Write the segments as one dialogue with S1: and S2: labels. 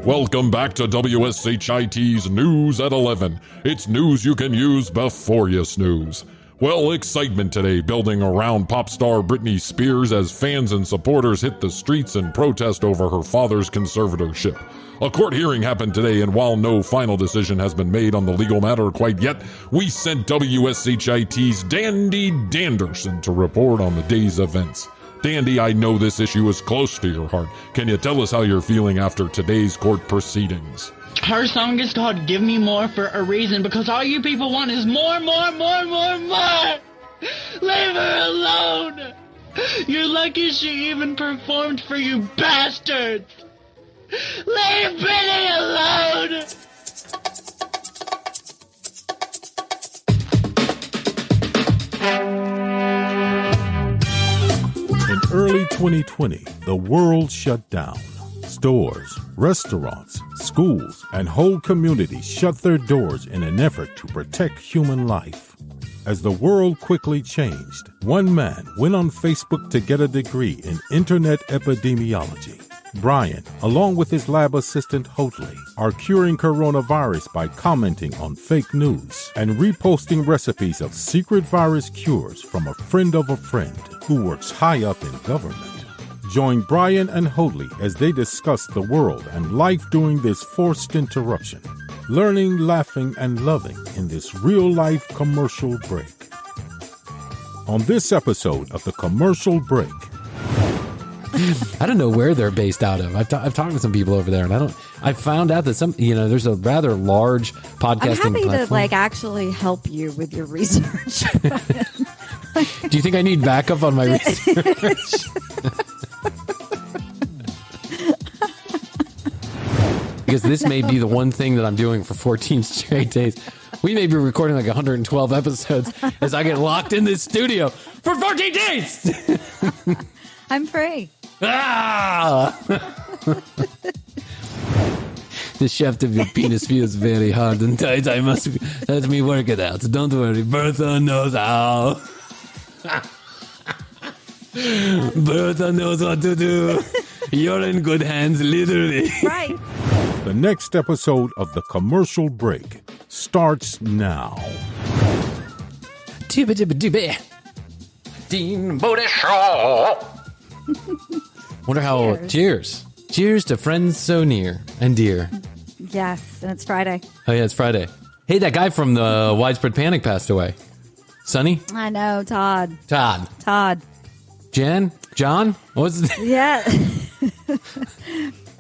S1: Welcome back to WSHIT's News at 11. It's news you can use before you snooze. Well, excitement today building around pop star Britney Spears as fans and supporters hit the streets in protest over her father's conservatorship. A court hearing happened today, and while no final decision has been made on the legal matter quite yet, we sent WSHIT's Dandy Danderson to report on the day's events. Dandy, I know this issue is close to your heart. Can you tell us how you're feeling after today's court proceedings?
S2: Her song is called Give Me More for a reason, because all you people want is more, more, more, more, more! Leave her alone! You're lucky she even performed for you bastards! Leave Britney alone!
S3: In early 2020, the world shut down. Stores, restaurants, schools, and whole communities shut their doors in an effort to protect human life. As the world quickly changed, one man went on Facebook to get a degree in internet epidemiology. Bryan, along with his lab assistant Hotley, are curing coronavirus by commenting on fake news and reposting recipes of secret virus cures from a friend of a friend who works high up in government. Join Bryan and Hotley as they discuss the world and life during this forced interruption, learning, laughing, and loving in this real-life commercial break. On this episode of The Commercial Break,
S4: I don't know where they're based out of. I've talked to some people over there, and I found out that there's a rather large podcasting
S5: I'm happy
S4: platform.
S5: to actually help you with your research.
S4: Do you think I need backup on my research? Because this may be the one thing that I'm doing for 14 straight days. We may be recording like 112 episodes as I get locked in this studio for 14 days.
S5: I'm free.
S4: Ah! The shaft of your penis feels very hard and tight. I must let me work it out. Don't worry, Bertha knows how. Bertha knows what to do. You're in good hands, literally.
S5: Right.
S3: the next episode of The Commercial Break starts now.
S4: Dean Bodie Show. Wonder how. Cheers. Cheers to friends so near and dear.
S5: Yes, and it's Friday.
S4: Oh, yeah, it's Friday. Hey, that guy from the Widespread Panic passed away. Sonny?
S5: I know, Todd.
S4: Todd. Jan? John? What was his name?
S5: Yeah.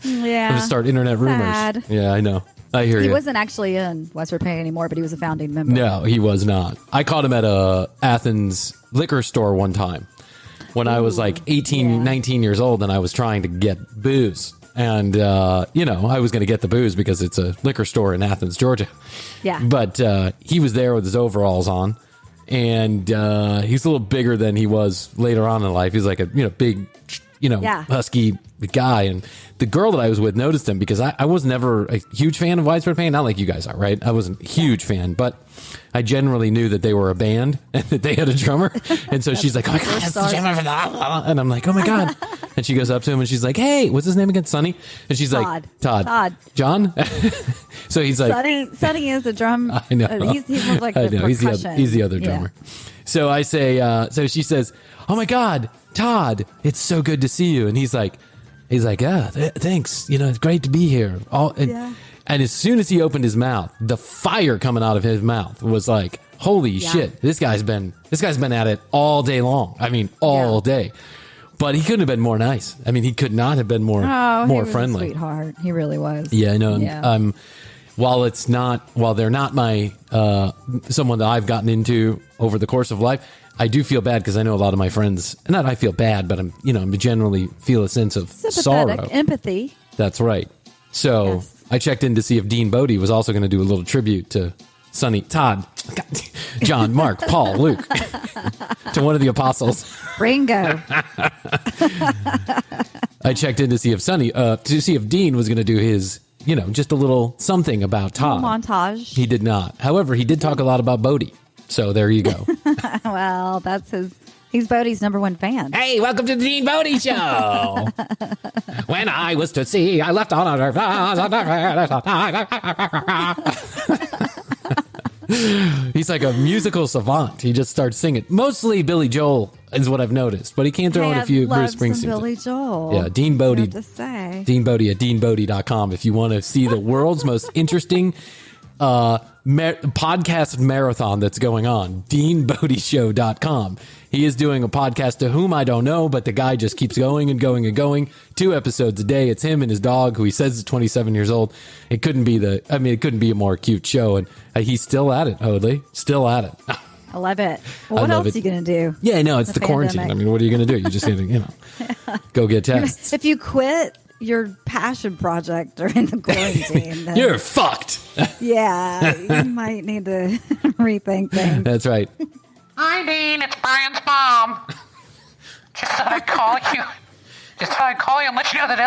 S5: Yeah.
S4: I'm going to start internet rumors.
S5: Sad.
S4: Yeah, I know. I hear you.
S5: He wasn't actually in Widespread Panic anymore, but he was a founding member.
S4: No, he was not. I caught him at a Athens liquor store one time when I was like 18, 19 years old, and I was trying to get booze. And, I was going to get the booze because it's a liquor store in Athens, Georgia.
S5: Yeah.
S4: But he was there with his overalls on, and he's a little bigger than he was later on in life. He's like a big, husky guy. And the girl that I was with noticed him because I was never a huge fan of Widespread Panic. Not like you guys are, right? I wasn't a huge fan, but I generally knew that they were a band and that they had a drummer. And so she's like, oh my God, that's the drummer for that. And I'm like, oh my God. And she goes up to him and she's like, hey, what's his name again? Sonny? And she's like, Todd. John? So he's like,
S5: Sonny is a drum.
S4: I know.
S5: He's like the percussion.
S4: He's the other drummer. Yeah. So I say, so she says, oh my God, Todd, it's so good to see you. And he's like, thanks. It's great to be here. And as soon as he opened his mouth, the fire coming out of his mouth was like, holy shit, this guy's been at it all day long. I mean, all day. But he couldn't have been more nice. I mean, he could not have been more friendly.
S5: A sweetheart. He really was.
S4: Yeah, I know. Yeah. While they're not my someone that I've gotten into over the course of life, I do feel bad because I know a lot of my friends. Not I feel bad, but I generally feel a sense of sorrow,
S5: empathy.
S4: That's right. So I checked in to see if Dean Bodie was also going to do a little tribute to Sonny, Todd, John, Mark, Paul, Luke, to one of the apostles.
S5: Ringo.
S4: I checked in to see if Dean was going to do his, just a little something about Todd.
S5: Montage.
S4: He did not. However, he did talk a lot about Bodie. So there you go.
S5: Well, that's his He's Bodie's #1 fan.
S4: Hey, welcome to the Dean Bodie Show. When I was to sea, I left on a... He's like a musical savant. He just starts singing. Mostly Billy Joel is what I've noticed, but he can throw in a few Bruce Springsteen.
S5: Billy Joel.
S4: Yeah, Dean Bodie.
S5: You have to say.
S4: Dean Bodie at deanbodie.com if you want to see the world's most interesting podcast marathon that's going on. deanbodieshow.com. He is doing a podcast to whom I don't know, but the guy just keeps going and going and going. 2 episodes a day. It's him and his dog, who he says is 27 years old. It couldn't be a more cute show. And he's still at it, Hoadley. Still at it.
S5: I love it. Well, what else are you going to do?
S4: Yeah, no, it's the quarantine. I mean, what are you going to do? You're just going to, go get tests.
S5: If you quit your passion project during the quarantine, then
S4: you're fucked.
S5: Yeah, you might need to rethink things.
S4: That's right.
S6: Hi, Dean. It's Brian's mom. Just thought I'd call you. And let you know that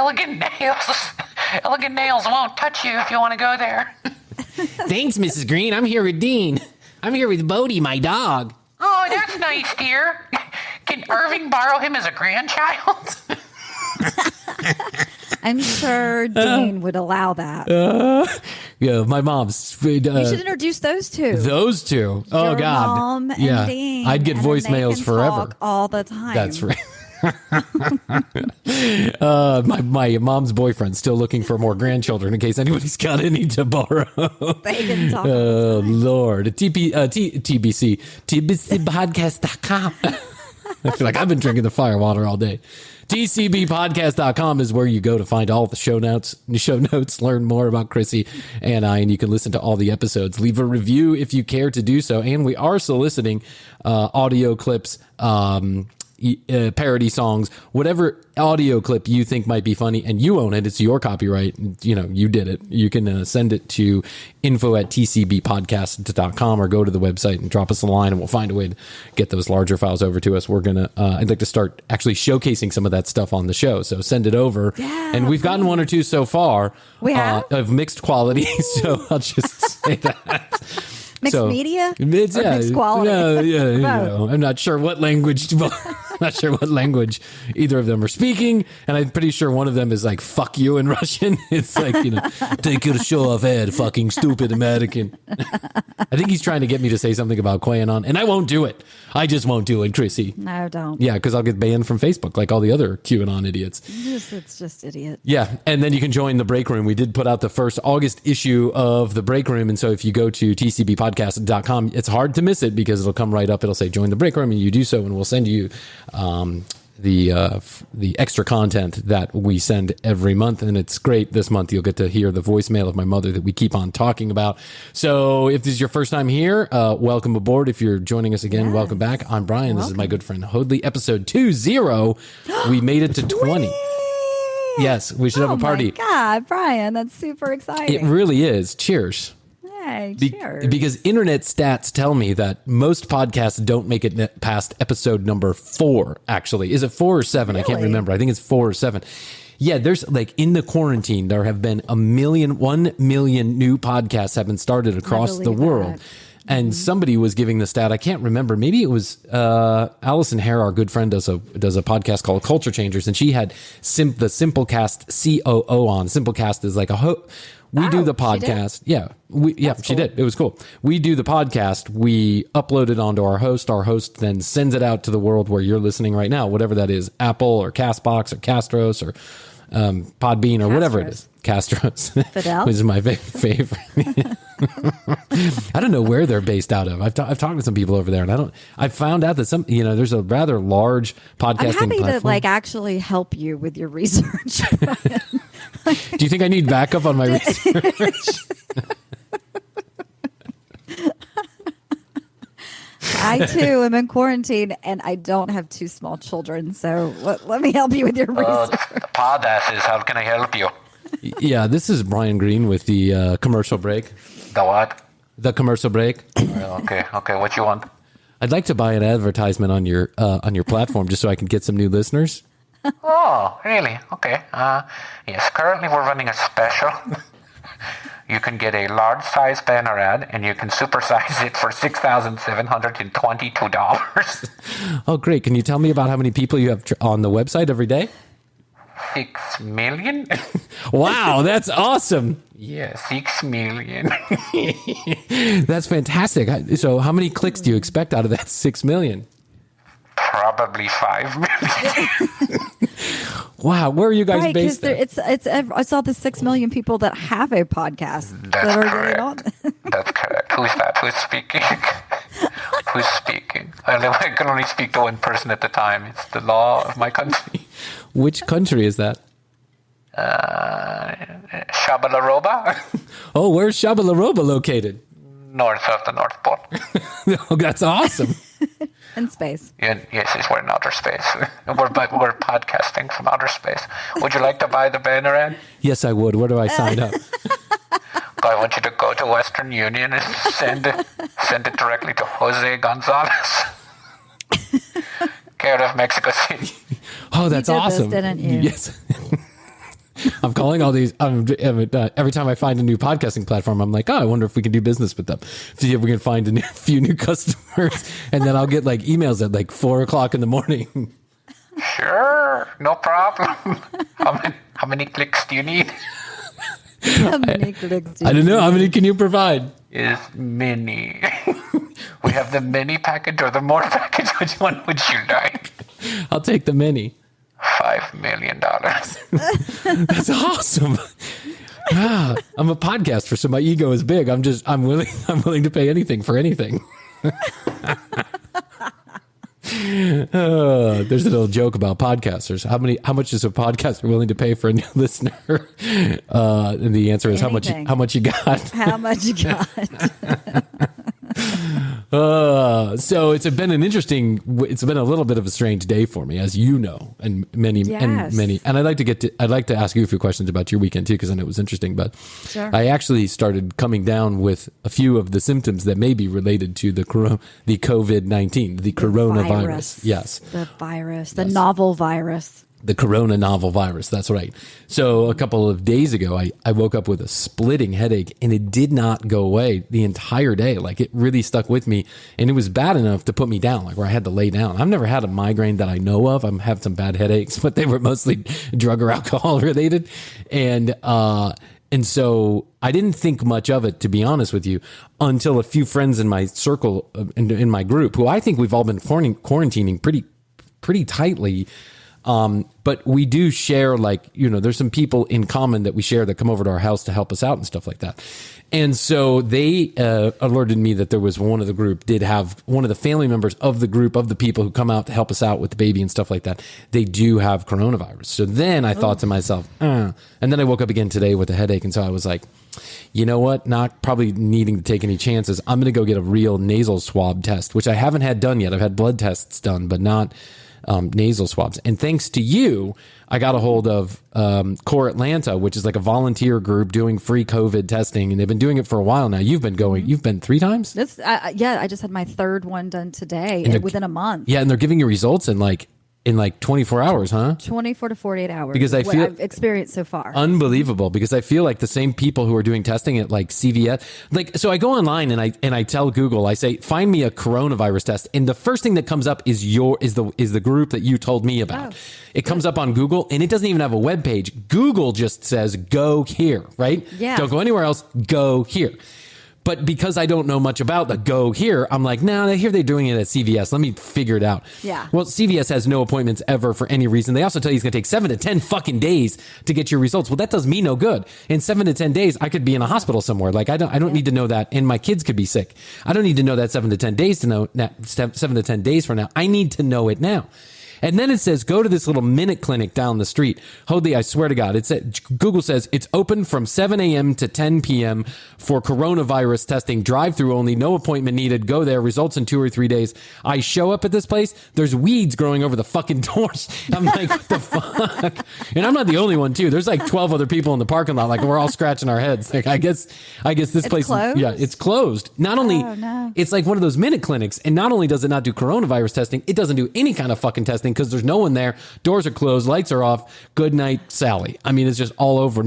S6: Elegant Nails won't touch you if you want to go there.
S4: Thanks, Mrs. Green. I'm here with Dean. I'm here with Bodie, my dog.
S6: Oh, that's nice, dear. Can Irving borrow him as a grandchild?
S5: I'm sure Dean would allow that.
S4: Yeah, my mom's.
S5: You should introduce those two.
S4: Those two. Oh,
S5: Your
S4: God.
S5: Mom and Dean.
S4: I'd get
S5: and
S4: voicemails forever.
S5: Talk all the time.
S4: That's right. My mom's boyfriend's still looking for more grandchildren in case anybody's got any to borrow.
S5: They can talk.
S4: Oh, Lord. TBC. TBCpodcast.com. I feel like I've been drinking the firewater all day. TCBpodcast.com is where you go to find all the show notes, learn more about Krissy and I, and you can listen to all the episodes. Leave a review if you care to do so. And we are soliciting audio clips, parody songs, whatever audio clip you think might be funny and you own it. It's your copyright. You did it. You can send it to info@tcbpodcast.com or go to the website and drop us a line and we'll find a way to get those larger files over to us. We're going to, I'd like to start actually showcasing some of that stuff on the show. So send it over. Yeah, and we've gotten 1 or 2 so far of mixed quality. So I'll just say that.
S5: Mixed media?
S4: It's,
S5: mixed quality?
S4: I'm not sure what language. Either of them are speaking, and I'm pretty sure one of them is like "fuck you" in Russian. It's like take your show off head, fucking stupid American. I think he's trying to get me to say something about QAnon, and I won't do it. I just won't do it, Krissy.
S5: No, don't.
S4: Yeah, because I'll get banned from Facebook like all the other QAnon idiots.
S5: It's just idiot.
S4: Yeah, and then you can join the Break Room. We did put out the first August issue of the Break Room, and so if you go to tcbpodcast.com, it's hard to miss it because it'll come right up. It'll say join the Break Room, and you do so, and we'll send you the extra content that we send every month, and it's great. This month you'll get to hear the voicemail of my mother that we keep on talking about. So if this is your first time here, welcome aboard. If you're joining us again, welcome back. I'm Brian. This is my good friend Hoadley. Episode 20. We made it to 20. Yes, we should have a party.
S5: Oh my God, Brian, that's super exciting.
S4: It really is. Cheers.
S5: Hey, cheers.
S4: Because internet stats tell me that most podcasts don't make it past episode number 4, actually. Is it 4 or 7? Really? I can't remember. I think it's 4 or 7. Yeah, there's like in the quarantine, there have been 1 million new podcasts have been started across the world. And somebody was giving the stat. I can't remember. Maybe it was Allison Hare, our good friend, does a podcast called Culture Changers, and she had the Simplecast COO on. Simplecast is like we do the podcast. She did. It was cool. We do the podcast. We upload it onto our host. Our host then sends it out to the world where you're listening right now, whatever that is, Apple or Castbox or Castros or Podbean or whatever it is. Castros, which is my favorite. I don't know where they're based out of. I've talked to some people over there, and I found out that there's a rather large podcasting
S5: I'm happy
S4: platform.
S5: to actually help you with your research.
S4: Do you think I need backup on my research?
S5: I too am in quarantine, and I don't have 2 small children, so let me help you with your research.
S6: Pod asses, how can I help you?
S4: Yeah, this is Brian Green with the commercial break.
S6: The what?
S4: The commercial break.
S6: Okay, what you want?
S4: I'd like to buy an advertisement on your platform just so I can get some new listeners.
S6: Oh, really? Okay. Yes, currently we're running a special. you can get a large size banner ad, and you can supersize it for $6,722.
S4: Oh, great. Can you tell me about how many people you have on the website every day?
S6: 6 million?
S4: Wow, that's awesome.
S6: Yeah, 6 million.
S4: That's fantastic. So how many clicks do you expect out of that 6 million?
S6: Probably 5 million.
S4: Wow, where are you guys based?
S5: I saw the 6 million people that have a podcast.
S6: That's correct. That's correct. Who's that? Who's speaking? Who's speaking? I can only speak to one person at a time. It's the law of my country.
S4: Which country is that?
S6: Shabalaroba.
S4: Oh, where's Shabalaroba located?
S6: North of the North Pole.
S4: Oh, that's awesome.
S5: In space.
S6: Yes, we're in outer space. We're podcasting from outer space. Would you like to buy the banner ad?
S4: Yes, I would. Where do I sign up?
S6: I want you to go to Western Union and send it directly to Jose Gonzalez, care of Mexico City.
S4: Oh, that's awesome!
S5: This, didn't you?
S4: Yes. I'm calling all these. Every time I find a new podcasting platform, I'm like, oh, I wonder if we can do business with them. See if we can find a few new customers, and then I'll get like emails at like 4:00 in the morning.
S6: Sure, no problem. How many clicks do you need?
S5: How many clicks?
S4: I don't know. How many can you provide?
S6: Is many. We have the mini package or the more package. Which one would you like?
S4: I'll take the mini.
S6: $5 million.
S4: That's awesome. I'm a podcaster, so my ego is big. I'm willing to pay anything for anything. There's a little joke about podcasters. How much is a podcaster willing to pay for a new listener? And the answer is
S5: anything.
S4: How much you got?
S5: How much you got?
S4: So it's been a little bit of a strange day for me, as you know, and many. And I'd like to ask you a few questions about your weekend too, because I know it was interesting. But
S5: sure.
S4: I actually started coming down with a few of the symptoms that may be related to the COVID-19, the coronavirus. Yes,
S5: the virus, the novel virus.
S4: The corona novel virus. That's right. So a couple of days ago, I woke up with a splitting headache, and it did not go away the entire day. Like, it really stuck with me, and it was bad enough to put me down, like where I had to lay down. I've never had a migraine that I know of. I've had some bad headaches, but they were mostly drug or alcohol related. And so I didn't think much of it, to be honest with you, until a few friends in my circle, in my group, who I think we've all been quarantining pretty tightly. But we do share, like, there's some people in common that we share that come over to our house to help us out and stuff like that. And so they alerted me that there was one of the group did have one of the family members of the group of the people who come out to help us out with the baby and stuff like that. They do have coronavirus. So then I thought to myself, and then I woke up again today with a headache. And so I was like, you know what? Not probably needing to take any chances. I'm going to go get a real nasal swab test, which I haven't had done yet. I've had blood tests done, but not nasal swabs. And thanks to you, I got a hold of Core Atlanta, which is like a volunteer group doing free COVID testing, and they've been doing it for a while now. You've been going. You've been 3 times.
S5: I just had my 3rd one done today, within a month.
S4: Yeah, and they're giving you results in like 24 hours, huh?
S5: 24 to 48 hours.
S4: Because I feel
S5: I've experienced so far.
S4: Unbelievable. Because I feel like the same people who are doing testing at like CVS, so I go online and I tell Google, I say, find me a coronavirus test, and the first thing that comes up is the group that you told me about. It comes up on Google, and it doesn't even have a web page. Google just says, go here, right?
S5: Yeah.
S4: Don't go anywhere else. Go here. But because I don't know much about the go here, I'm like, no, I hear they're doing it at CVS. Let me figure it out.
S5: Yeah.
S4: Well, CVS has no appointments ever for any reason. They also tell you it's going to take 7 to 10 fucking days to get your results. Well, that does me no good. In 7 to 10 days, I could be in a hospital somewhere. Like, I don't need to know that. And my kids could be sick. I don't need to know that 7 to 10 days to know 7 to 10 days from now. I need to know it now. And then it says, go to this little minute clinic down the street. Holy, I swear to God, Google says it's open from 7 a.m. to 10 p.m. for coronavirus testing, drive-through only, no appointment needed. Go there, results in 2 or 3 days. I show up at this place, there's weeds growing over the fucking doors. I'm like, what the fuck? And I'm not the only one, too. There's like 12 other people in the parking lot. Like, we're all scratching our heads. Like, I guess this place,
S5: closed?
S4: Yeah, it's closed. Not only, it's like one of those minute clinics, and not only does it not do coronavirus testing, it doesn't do any kind of fucking testing, because there's no one there. Doors are closed. Lights are off. Good night, Sally. I mean, it's just all over.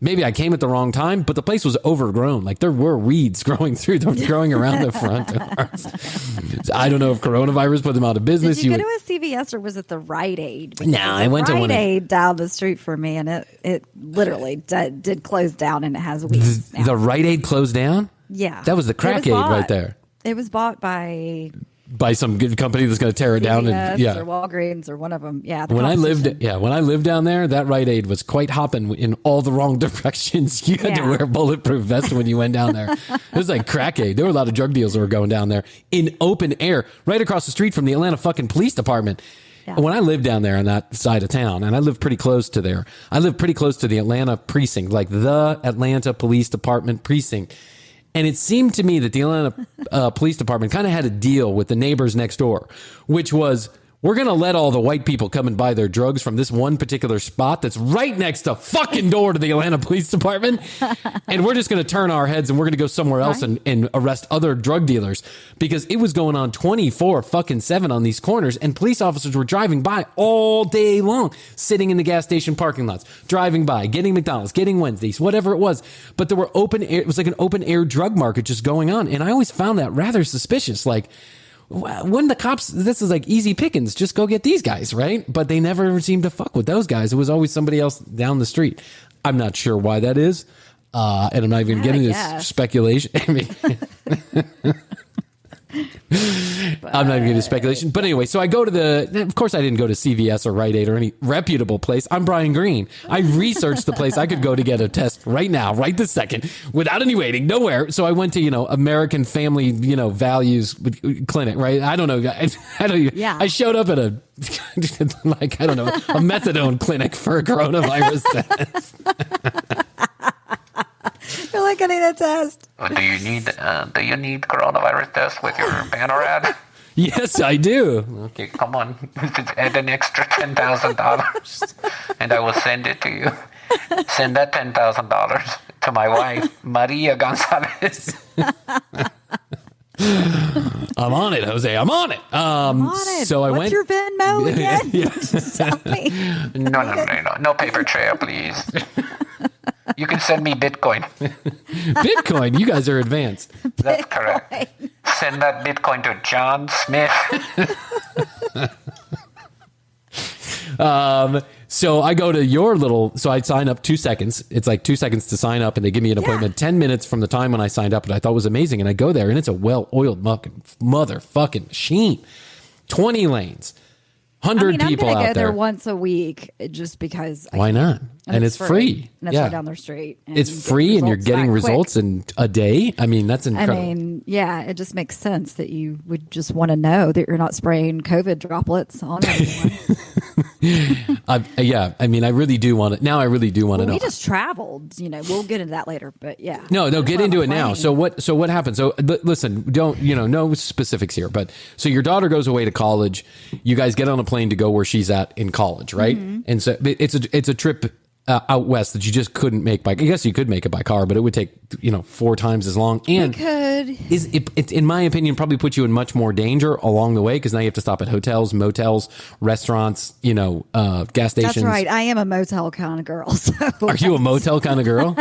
S4: maybe I came at the wrong time, but the place was overgrown. Like there were weeds growing around the front doors. I don't know if coronavirus put them out of business.
S5: Did you go to a CVS or was it the Rite Aid?
S4: No, I went to
S5: Rite Aid down the street for me, and it literally did close down, and it has weeds now.
S4: The Rite Aid closed down?
S5: Yeah.
S4: That was the crack aid right there.
S5: It was bought by
S4: some good company that's going to tear it down. And
S5: or Walgreens or one of them. Yeah.
S4: When I lived down there, that Rite Aid was quite hopping in all the wrong directions. You had to wear a bulletproof vest when you went down there. It was like crack aid. There were a lot of drug deals that were going down there in open air, right across the street from the Atlanta fucking police department. Yeah. When I lived down there on that side of town, and I lived pretty close to there, I lived pretty close to the Atlanta precinct, like the Atlanta Police Department precinct. And it seemed to me that the Atlanta Police Department kind of had a deal with the neighbors next door, which was, we're going to let all the white people come and buy their drugs from this one particular spot that's right next to fucking door to the Atlanta Police Department. And we're just going to turn our heads and we're going to go somewhere else and arrest other drug dealers, because it was going on 24/7 on these corners, and police officers were driving by all day long, sitting in the gas station parking lots, driving by, getting McDonald's, getting Wednesdays, whatever it was. But there were open air. It was like an open air drug market just going on. And I always found that rather suspicious. Like, when the cops, this is like easy pickings, just go get these guys, right? But they never seemed to fuck with those guys. It was always somebody else down the street. I'm not sure why that is. And I'm not even getting this speculation. I mean, I'm not even getting speculation. But anyway, so I go to of course I didn't go to CVS or Rite Aid or any reputable place. I'm Brian Green. I researched the place I could go to get a test right now, right this second, without any waiting, nowhere. So I went to, American Family, Values Clinic, right? I don't know. I don't. Yeah. I showed up at a methadone clinic for a coronavirus test.
S5: You're like getting a test.
S6: Do you need coronavirus test with your banner ad?
S4: Yes, I do.
S6: Okay, come on. Add an extra $10,000 and I will send it to you. Send that $10,000 to my wife, Maria Gonzalez.
S4: I'm on it, Jose. I'm on it.
S5: I'm on it. So I
S4: went.
S5: What's your Venmo again? Just tell me.
S6: No paper trail, please. You can send me Bitcoin.
S4: Bitcoin? You guys are advanced.
S6: That's correct. Send that Bitcoin to John Smith.
S4: So I go to so I sign up 2 seconds. It's like 2 seconds to sign up, and they give me an appointment 10 minutes from the time when I signed up, and I thought it was amazing. And I go there, and it's a well-oiled motherfucking machine. 20 lanes. 100 people out there.
S5: I'm going to go there once a week just because.
S4: Why not? And it's free.
S5: And it's right down their street.
S4: It's free, and you're getting results in a day. I mean, that's incredible.
S5: It just makes sense that you would just want to know that you're not spraying COVID droplets on everyone.
S4: I really do want to. Now I really do want to know.
S5: We just traveled. We'll get into that later. But yeah.
S4: No, get into it now. So what happened? So listen, don't no specifics here. But so your daughter goes away to college. You guys get on a plane to go where she's at in college, right? Mm-hmm. And so it's a trip out west that you just couldn't make by. I guess you could make it by car, but it would take 4 times as long. And it in my opinion, probably put you in much more danger along the way, because now you have to stop at hotels, motels, restaurants, gas stations.
S5: That's right. I am a motel kind of girl. So.
S4: Are you a motel kind of girl?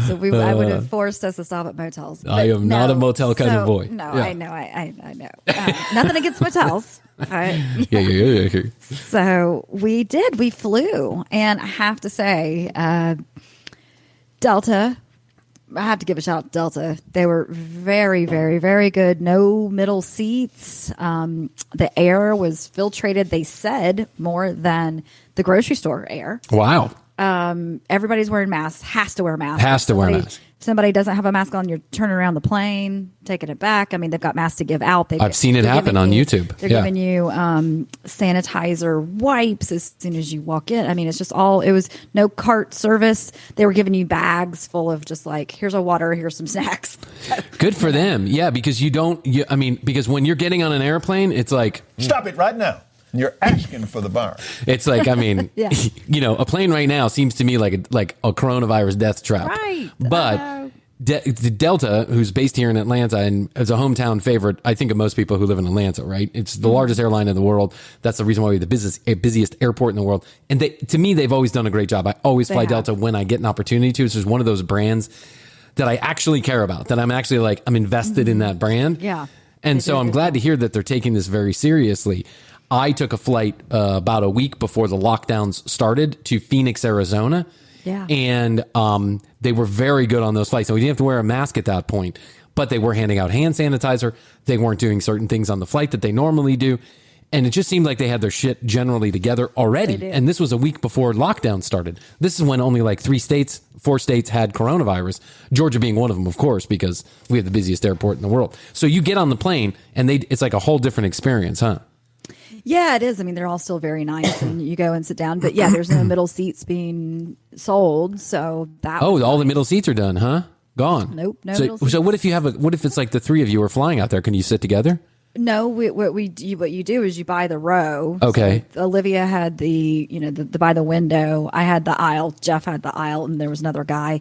S5: So I would have forced us to stop at motels.
S4: I am not a motel kind of boy.
S5: No, yeah. I know. I know. Nothing against motels.
S4: Yeah.
S5: So we flew, and I have to say, Delta, I have to give a shout out to Delta. They were very, very, very good. No middle seats. The air was filtrated, they said, more than the grocery store air.
S4: Wow.
S5: Everybody's wearing masks, has to wear a mask. If somebody doesn't have a mask on, you're turning around the plane, taking it back. I mean, they've got masks to give out.
S4: I've seen it happen on YouTube.
S5: They're giving you sanitizer wipes as soon as you walk in. I mean, it's just it was no cart service. They were giving you bags full of just like, here's a water, here's some snacks.
S4: Good for them. Yeah, because because when you're getting on an airplane, it's like,
S7: stop it right now. You're asking for the bar.
S4: It's like, a plane right now seems to me like a coronavirus death trap.
S5: Right.
S4: But Delta, who's based here in Atlanta and is a hometown favorite, I think, of most people who live in Atlanta, right? It's the largest airline in the world. That's the reason why we're the busiest airport in the world. And to me, they've always done a great job. I always fly Delta when I get an opportunity to. It's just one of those brands that I actually care about, that I'm actually like, I'm invested in that brand.
S5: Yeah.
S4: And so I'm glad to hear that they're taking this very seriously. I took a flight about a week before the lockdowns started to Phoenix, Arizona.
S5: Yeah.
S4: And they were very good on those flights. So we didn't have to wear a mask at that point, but they were handing out hand sanitizer. They weren't doing certain things on the flight that they normally do. And it just seemed like they had their shit generally together already. And this was a week before lockdown started. This is when only like 4 states had coronavirus. Georgia being one of them, of course, because we have the busiest airport in the world. So you get on the plane and it's like a whole different experience, huh?
S5: Yeah, it is. I mean, they're all still very nice, and you go and sit down. But yeah, there's no middle seats being sold, so that.
S4: Oh, all the middle seats are done, huh? Gone.
S5: Nope. No.
S4: So what if what if it's like the three of you are flying out there? Can you sit together?
S5: No. What you do is you buy the row.
S4: Okay.
S5: So Olivia had the by the window. I had the aisle. Jeff had the aisle, and there was another guy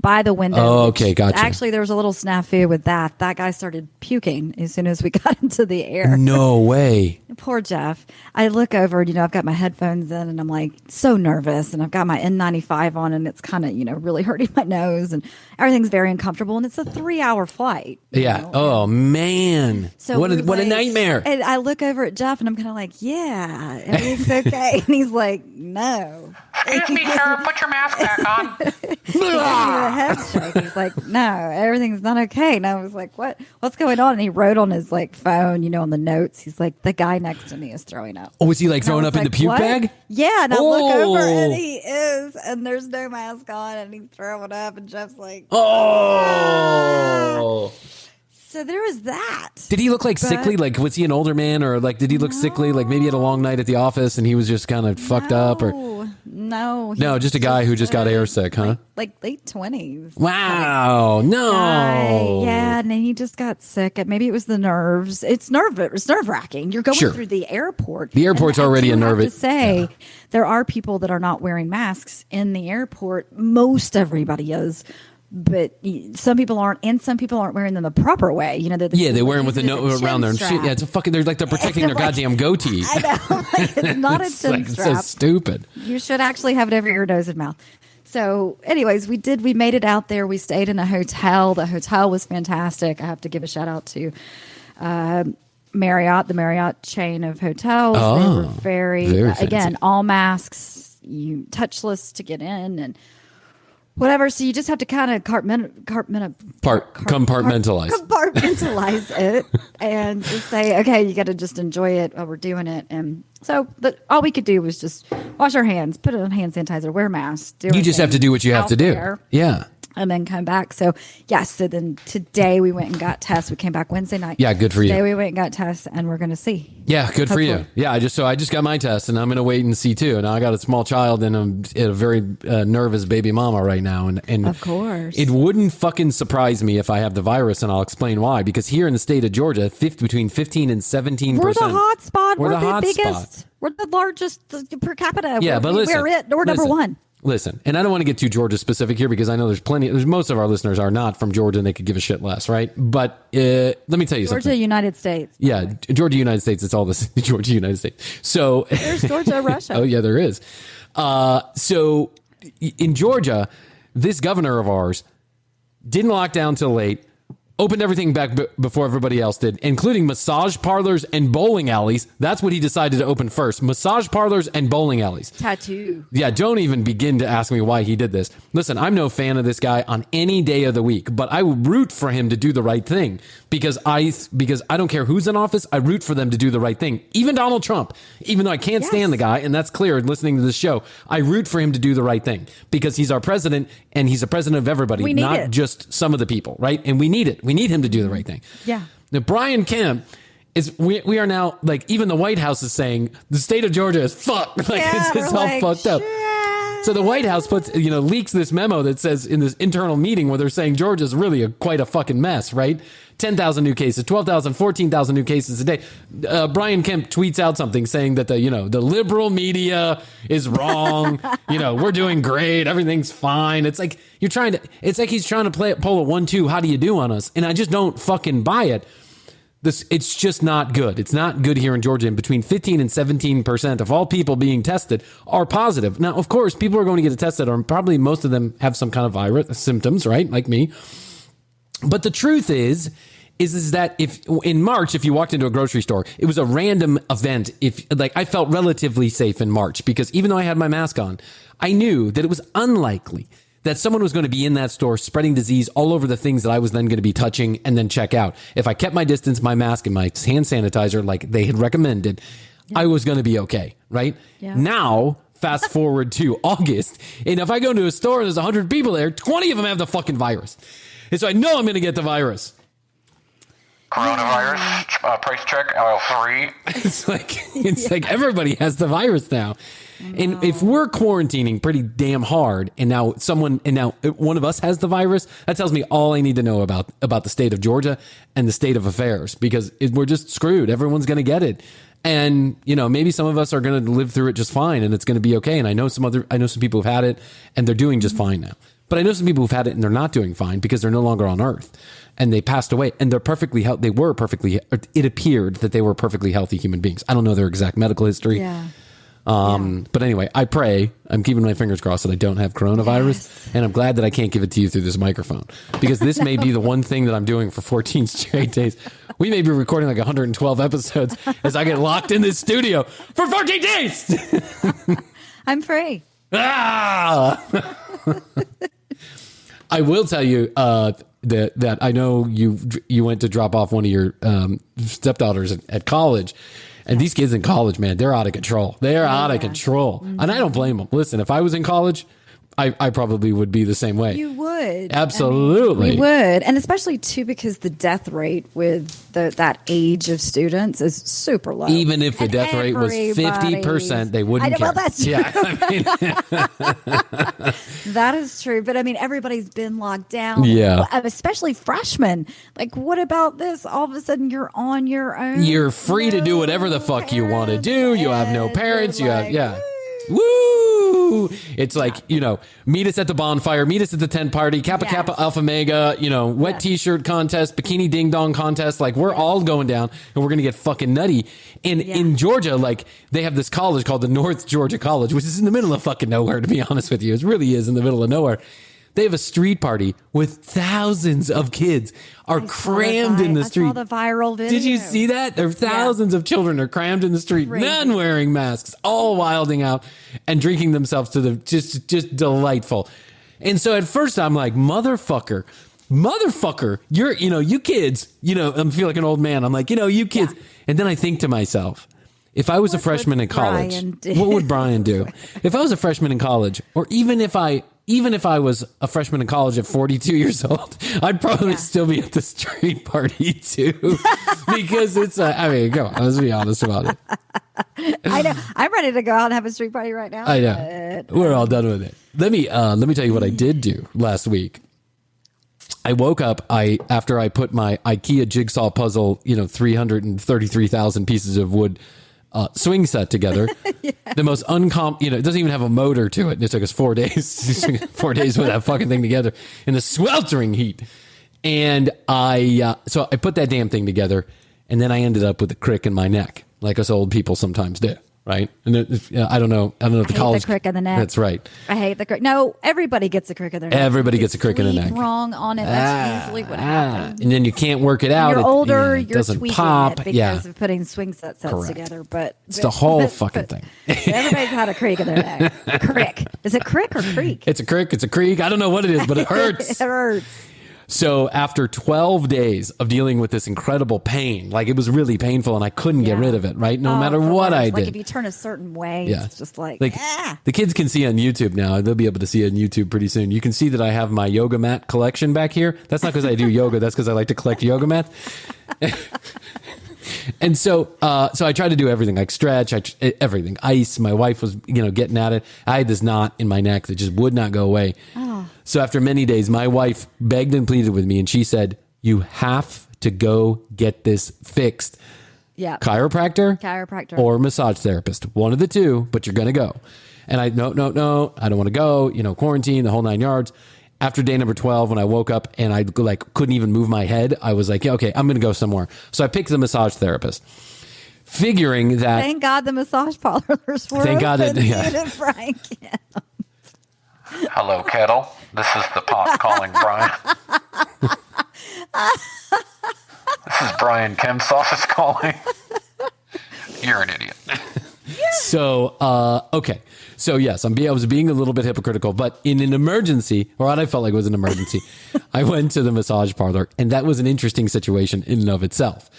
S5: by the window.
S4: Oh, okay, gotcha.
S5: Actually, there was a little snafu with that. That guy started puking as soon as we got into the air.
S4: No way.
S5: Poor Jeff. I look over, I've got my headphones in and I'm like so nervous, and I've got my N95 on, and it's kind of, really hurting my nose, and everything's very uncomfortable, and it's a 3-hour flight.
S4: Yeah. Oh man.
S5: So
S4: what a nightmare.
S5: And I look over at Jeff and I'm kind of like, yeah, everything's okay. And he's like, no.
S6: Excuse me, sir, put your mask back on.
S5: He gave me a head shake. He's like, no, everything's not okay. And I was like, what's going on? And he wrote on his phone, on the notes. He's like, the guy next to me is throwing up.
S4: Oh, was he throwing up in the puke bag?
S5: Yeah. And I look over and he is, and there's no mask on, and he's throwing up, and Jeff's like,
S4: oh.
S5: So there was that.
S4: Did he look sickly? Like, was he an older man, or did he look sickly? Like maybe he had a long night at the office and he was just kind of fucked up, or
S5: no,
S4: just a guy who just got air sick, huh?
S5: Like late 20s.
S4: Wow, no.
S5: Yeah, and then he just got sick. Maybe it was the nerves. It's nerve wracking. You're going through the airport.
S4: The airport's already a nerve.
S5: I have to say, there are people that are not wearing masks in the airport. Most everybody is. But some people aren't, and some people aren't wearing them the proper way.
S4: They wear them with a note around their shit. Yeah, it's a fucking. They're protecting their goddamn goatee.
S5: I know, it's not a chin strap.
S4: It's so stupid.
S5: You should actually have it over your nose and mouth. So, anyways, we made it out there. We stayed in a hotel. The hotel was fantastic. I have to give a shout out to Marriott, the Marriott chain of hotels.
S4: Oh,
S5: they were very
S4: fancy.
S5: Again, all masks, touchless to get in, and whatever. So you just have to kind of compartmentalize it and just say, okay, you got to just enjoy it while we're doing it. And so all we could do was just wash our hands, put it on hand sanitizer, wear masks.
S4: You just have to do what you have to do. Yeah.
S5: And then come back. So, so then today we went and got tests. We came back Wednesday night.
S4: Yeah, good for you.
S5: Today we went and got tests, and we're going to see.
S4: Yeah, good for you. Yeah, I just got my test, and I'm going to wait and see too. Now I got a small child and a very nervous baby mama right now, and
S5: of course,
S4: it wouldn't fucking surprise me if I have the virus, and I'll explain why. Because here in the state of Georgia, between 15 and 17%,
S5: we're the hot spot. We're the biggest.
S4: Spot.
S5: We're the largest per capita.
S4: Yeah, but listen,
S5: we're number one.
S4: Listen, and I don't want to get too Georgia specific here because I know most of our listeners are not from Georgia and they could give a shit less, right? But let me tell you something.
S5: Georgia, United States.
S4: Yeah, Georgia, United States. It's all this Georgia, United States. So
S5: there's Georgia, Russia.
S4: Oh yeah, there is. So in Georgia, this governor of ours didn't lock down till late. Opened everything back before everybody else did, including massage parlors and bowling alleys. That's what he decided to open first. Massage parlors and bowling alleys.
S5: Tattoo.
S4: Yeah, don't even begin to ask me why he did this. Listen, I'm no fan of this guy on any day of the week, but I would root for him to do the right thing because I don't care who's in office. I root for them to do the right thing. Even Donald Trump, even though I can't stand the guy, and that's clear listening to this show, I root for him to do the right thing because he's our president and he's a president of everybody, not just some of the people, right? And we need it. We need him to do the right thing.
S5: Yeah.
S4: Now, Bryan Kemp we are now, even the White House is saying the state of Georgia is fucked. It's all fucked up. So the White House leaks this memo that says in this internal meeting where they're saying Georgia's really quite a fucking mess, right? 10,000 new cases, 12,000, 14,000 new cases a day. Brian Kemp tweets out something saying that the liberal media is wrong. We're doing great. Everything's fine. It's like he's trying to pull a 1-2. How do you do on us? And I just don't fucking buy it. It's just not good. It's not good here in Georgia. And between 15 and 17% of all people being tested are positive. Now, of course, people are going to get tested, or probably most of them have some kind of virus symptoms, right? Like me. But the truth is that if in March, if you walked into a grocery store, it was a random event. I felt relatively safe in March because even though I had my mask on, I knew that it was unlikely that someone was going to be in that store spreading disease all over the things that I was then going to be touching and then check out. If I kept my distance, my mask, and my hand sanitizer like they had recommended, I was going to be okay, right? Yeah. Now, fast forward to August, and if I go into a store and there's 100 people there, 20 of them have the fucking virus. And so I know I'm going to get the virus.
S6: Coronavirus, price check, aisle 3.
S4: It's like everybody has the virus now. And if we're quarantining pretty damn hard and now one of us has the virus, that tells me all I need to know about the state of Georgia and the state of affairs, because we're just screwed. Everyone's going to get it. And, maybe some of us are going to live through it just fine and it's going to be okay. And I know some people who've had it and they're doing just fine now. But I know some people who've had it and they're not doing fine because they're no longer on Earth and they passed away and it appeared that they were perfectly healthy human beings. I don't know their exact medical history.
S5: Yeah.
S4: But anyway, I'm keeping my fingers crossed that I don't have coronavirus, and I'm glad that I can't give it to you through this microphone, because this may be the one thing that I'm doing for 14 straight days. We may be recording like 112 episodes as I get locked in this studio for 14 days.
S5: I'm free.
S4: I will tell you, that I know you went to drop off one of your, stepdaughters at college. And these kids in college, man, they're out of control. They're out of control. Mm-hmm. And I don't blame them. Listen, if I was in college, I probably would be the same way.
S5: You would.
S4: Absolutely.
S5: We would. And especially, too, because the death rate with that age of students is super low.
S4: Even if the death rate was 50%, they wouldn't care.
S5: Well, that's true.
S4: Yeah,
S5: that is true. But, everybody's been locked down.
S4: Yeah.
S5: Especially freshmen. Like, what about this? All of a sudden, you're on your own.
S4: You're free to do whatever the fuck you want to do. You have no parents. You have, Woo! It's like, meet us at the bonfire, meet us at the tent party, Kappa Kappa Alpha Mega, wet t-shirt contest, bikini ding dong contest. Like, we're all going down and we're going to get fucking nutty. And in Georgia, like, they have this college called the North Georgia College, which is in the middle of fucking nowhere, to be honest with you. It really is in the middle of nowhere. They have a street party with thousands of kids are crammed in the street.
S5: I saw the viral video.
S4: Did you see that? There are thousands of children are crammed in the street, none wearing masks, all wilding out and drinking themselves to the just delightful. And so at first I'm like, motherfucker, you're, you kids, I feel like an old man. I'm like, you kids. Yeah. And then I think to myself, if I was a freshman in college, what would Brian do? If I was a freshman in college, or even if I was a freshman in college at 42 years old, I'd probably still be at the street party too, because it's, come on, let's be honest about it.
S5: I know. I'm ready to go out and have a street party right now.
S4: I know. We're all done with it. Let me tell you what I did do last week. I woke up, after I put my IKEA jigsaw puzzle, 333,000 pieces of wood swing set together. The most it doesn't even have a motor to it. It took us 4 days. 4 days with that fucking thing together in the sweltering heat. And so I put that damn thing together, and then I ended up with a crick in my neck, like us old people sometimes do. Right. And I don't know if the college.
S5: The crick in the neck.
S4: That's right.
S5: I hate the crick. No, everybody gets a crick in their neck.
S4: Everybody gets a crick in the neck.
S5: Wrong on it. That's usually what happens.
S4: And then you can't work it out.
S5: You're older.
S4: It
S5: you're
S4: doesn't
S5: tweaking
S4: pop.
S5: it because of putting swing sets together. But
S4: it's the whole fucking thing.
S5: Everybody's had a crick in their neck. Crick. Is it crick or creek?
S4: It's a crick. It's a creek. I don't know what it is, but it hurts.
S5: It hurts.
S4: So after 12 days of dealing with this incredible pain, like it was really painful and I couldn't get rid of it, right? No matter what I did.
S5: Like if you turn a certain way, it's just like
S4: the kids can see on YouTube now. They'll be able to see it on YouTube pretty soon. You can see that I have my yoga mat collection back here. That's not because I do yoga. That's because I like to collect yoga mats. And so I tried to do everything, like stretch, everything, ice. My wife was, getting at it. I had this knot in my neck that just would not go away. Oh. So after many days, my wife begged and pleaded with me, and she said, "You have to go get this fixed."
S5: Yeah.
S4: Chiropractor or massage therapist, one of the two, but you're going to go. And I, no, I don't want to go, quarantine, the whole 9 yards. After day number 12, when I woke up and I couldn't even move my head, I was like, yeah, okay, I'm going to go somewhere. So I picked the massage therapist, figuring that.
S5: Thank God the massage parlors were
S4: thank God
S5: open.
S4: It,
S5: yeah.
S6: Hello, Kettle. This is the pot calling Bryan. This is Bryan Kemp's office calling. You're an idiot.
S4: So, okay. So, yes, I was being a little bit hypocritical, but in an emergency, or what I felt like was an emergency, I went to the massage parlor, and that was an interesting situation in and of itself.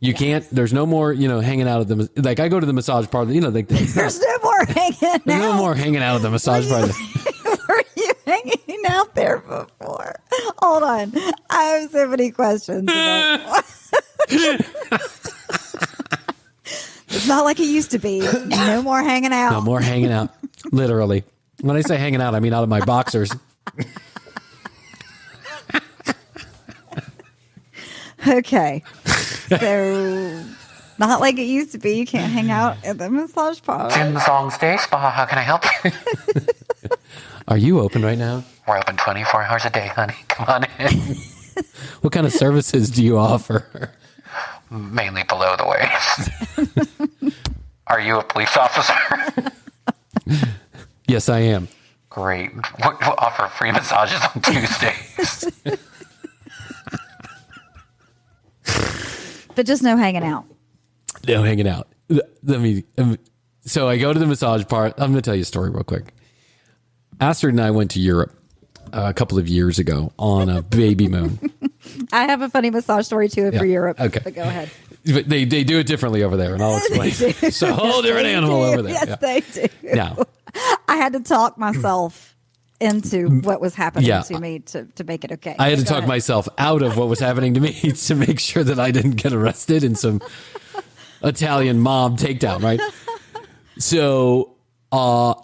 S4: You can't, there's no more, hanging out at the, like I go to the massage parlor,
S5: there's no more hanging out.
S4: There's no more hanging out at the massage parlor.
S5: Were you hanging out there before? Hold on. I have so many questions. It's not like it used to be. No more hanging out.
S4: No more hanging out. Literally. When I say hanging out, I mean out of my boxers.
S5: Okay. So, not like it used to be. You can't hang out at the massage parlor.
S6: Jim Song's Day Spa. How can I help you?
S4: Are you open right now?
S6: We're open 24 hours a day, honey. Come on in.
S4: What kind of services do you offer?
S6: Mainly below the waist. Are you a police officer?
S4: Yes, I am.
S6: Great. We'll offer free massages on Tuesdays.
S5: But just no hanging out.
S4: No hanging out. So I go to the massage part. I'm going to tell you a story real quick. Astrid and I went to Europe a couple of years ago on a baby moon.
S5: I have a funny massage story too for Europe.
S4: Okay.
S5: But go ahead.
S4: But they do it differently over there, and I'll explain. It's a whole different animal over there.
S5: Yes, they do.
S4: Now,
S5: I had to talk myself into what was happening to me to make it okay.
S4: I had to talk myself out of what was happening to me to make sure that I didn't get arrested in some Italian mob takedown, right? So,